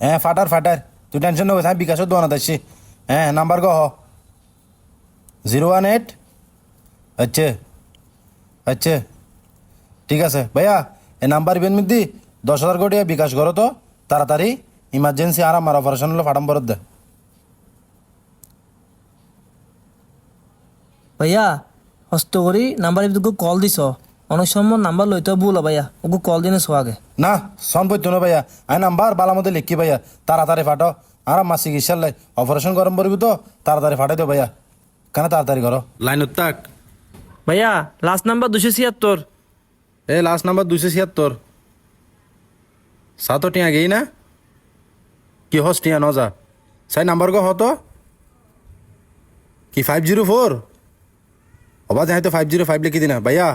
হ্যাঁ ফাটার ফাটার, তুই টেনশন নকরিস, আমি বিকাশের দোকানে আসছি। হ্যাঁ নাম্বার কহ 018। আচ্ছা আচ্ছা ঠিক আছে ভাইয়া, এই নাম্বার ইবেন মিদি 10,000 কোটি বিকাশ করো তো তাড়াতাড়ি, ইমার্জেন্সি আর আমার অপারেশন হলো ফাটাম বরদ দে। ভাইয়া হস্ত করি নাম্বার তোকে কল দিছ, অনেক সময় নাম্বার লইতে ভুল ভাইয়া, ওকে কল দিনে শো আগে। না সন পড়তো না ভাইয়া, আই নাম্বার বালা মধ্যে লিখি ভাইয়া, তাড়াতাড়ি ফাটো। আর আমার চিকিৎসার লাই অপারেশন গরম পড়বি তো, তাড়াতাড়ি ফাটাই দিও ভাইয়া, কেন তাড়াতাড়ি করো। লাইনত তাক। ভাইয়া লাস্ট নাম্বার 276। এ লাস্ট নাম্বার 276। সাতো টিয়া গেই না কি হস টিয়া ন যা সাই নাম্বার গো হতো কি 504 অবা যাই তো 505 লিখি দিনা ভাইয়া,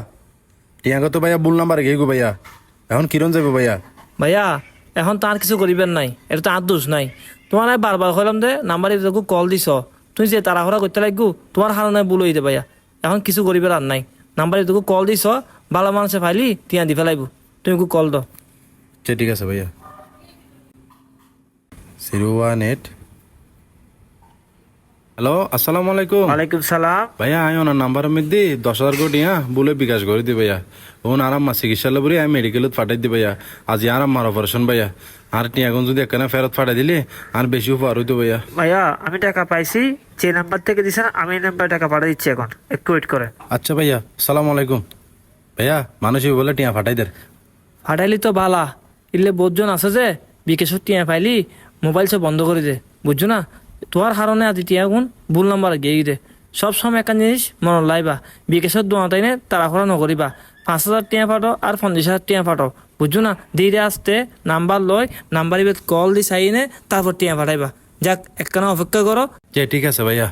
টিয়া গো তো ভাইয়া ভুল নাম্বার গেই গো ভাইয়া, এখন কিরণ যাবে ভাইয়া। ভাইয়া এখন তার কিছু করিবেন নাই, এটা তো আর দোষ নাই। তোমার আমি বারবার কইলাম দে নাম্বার তোকে কল দিছ, তুই যে তাড়াহুড়া করতে লাগবো, তোমার হার নাই ভুল হইতে ভাইয়া, এখন কিছু করিবেন আর নাই। নাম্বার তোকে কল দিছ, ভালো মানুষে ফাইলি টিয়া দি ফেলাইব, তুমি কল দাও। আচ্ছা ঠিক আছে ভাইয়া। 018। হ্যালো আসসালামু আলাইকুম। ওয়ালাইকুম সালাম। ভাইয়া আমি ওনার নাম্বার মধ্যে 10,000 কোটি বলে বিকাশ করে দি ভাইয়া, ওন আরাম মা চিকিৎসা লবরি আমি মেডিকেলত ফাটাই দি ভাইয়া, আজ আরাম মার অপারেশন ভাইয়া, আর টিয়াগুন যদি একখানা ফেরত ফাটাই দিলে আর বেশি উপহার হইতো ভাইয়া। ভাইয়া আমি টাকা পাইছি, যে নাম্বার থেকে দিছেন আমি এই নাম্বারে টাকা পাঠিয়ে দিচ্ছি, এখন একটু ওয়েট করে। আচ্ছা ভাইয়া সালাম আলাইকুম। ভাইয়া মানুষ বলে টিয়া ফাটাই দের। ফাটাইলি তো বালা, ইলে বহুতজন আছে যে বিকেশত টিয়া পাইলি মোবাইল সব বন্ধ করে দে, বুঝছো না? তোমার হারণে আজি টিয়া গুণ ভুল নাম্বার গিয়ে দে। সব সময় একটা জিনিস মনে লাইবা, বিকেশত দোয়াতাই নে তাড়াহুড়া নকরিবা। 5,000 টিয়া ফাটো আর 50,000 টিয়া ফাটো, বুঝছো না? ধীরে আসতে নাম্বার লয়, নাম্বার ইবে কল দি চাইনে তারপর টিয়া ফাটাইবা। যাক একখানা অপেক্ষা করো। যে ঠিক আছে ভাইয়া।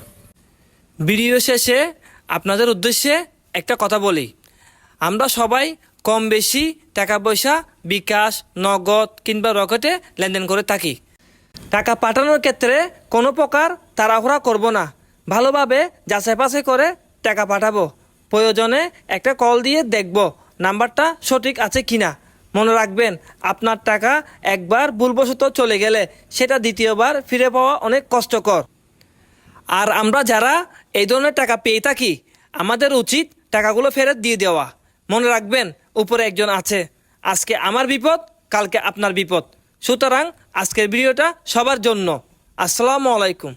ভিডিও শেষে আপনাদের উদ্দেশ্যে একটা কথা বলি, আমরা সবাই কম বেশি টাকা পয়সা বিকাশ, নগদ কিংবা রকেটে লেনদেন করে থাকি। টাকা পাঠানোর ক্ষেত্রে কোনো প্রকার তাড়াহুড়া করব না, ভালোভাবে যাচাই বাছাই করে টাকা পাঠাবো। প্রয়োজনে একটা কল দিয়ে দেখব নাম্বারটা সঠিক আছে কিনা। মনে রাখবেন আপনার টাকা একবার ভুলবশত চলে গেলে সেটা দ্বিতীয়বার ফিরে পাওয়া অনেক কষ্টকর। আর আমরা যারা এই ধরনের টাকা পেয়ে থাকি আমাদের উচিত টাকাগুলো ফেরত দিয়ে দেওয়া। মনে রাখবেন উপরে একজন আছে, আজকে আমার বিপদ কালকে আপনার বিপদ। সুতরাং আজকের ভিডিওটা সবার জন্য। আসসালামু আলাইকুম।